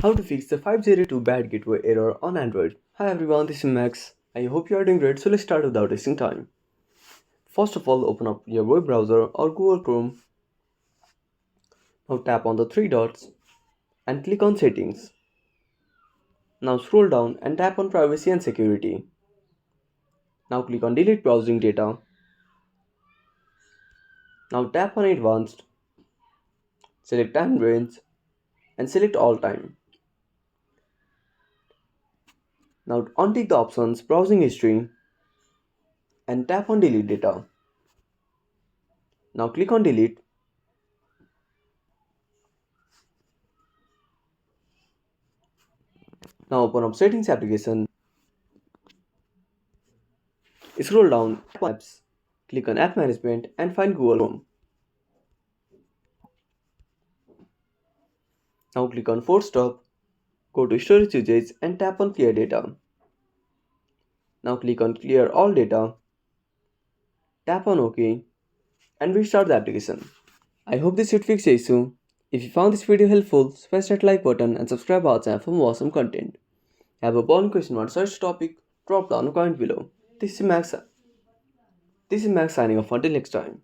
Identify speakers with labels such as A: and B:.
A: How to fix the 502 bad gateway error on Android. Hi everyone, this is Max. I hope you are doing great, so let's start without wasting time. First of all, open up your web browser or Google Chrome. Now tap on the three dots and click on Settings. Now scroll down and tap on Privacy and Security. Now click on Delete Browsing Data. Now tap on Advanced, select Time Range and select All Time. Now untick the options Browsing History and tap on Delete Data. Now click on Delete. Now open up Settings application. Scroll down, tap on Apps, click on App Management and find Google Chrome. Now click on Force Stop, go to Storage Usage and tap on Clear Data. Now click on Clear All Data, tap on OK and restart the application. I hope this should fix the issue. If you found this video helpful, smash that like button and subscribe our channel for more awesome content. Have a burning question or search topic? Drop down a comment below. This is Max signing off until next time.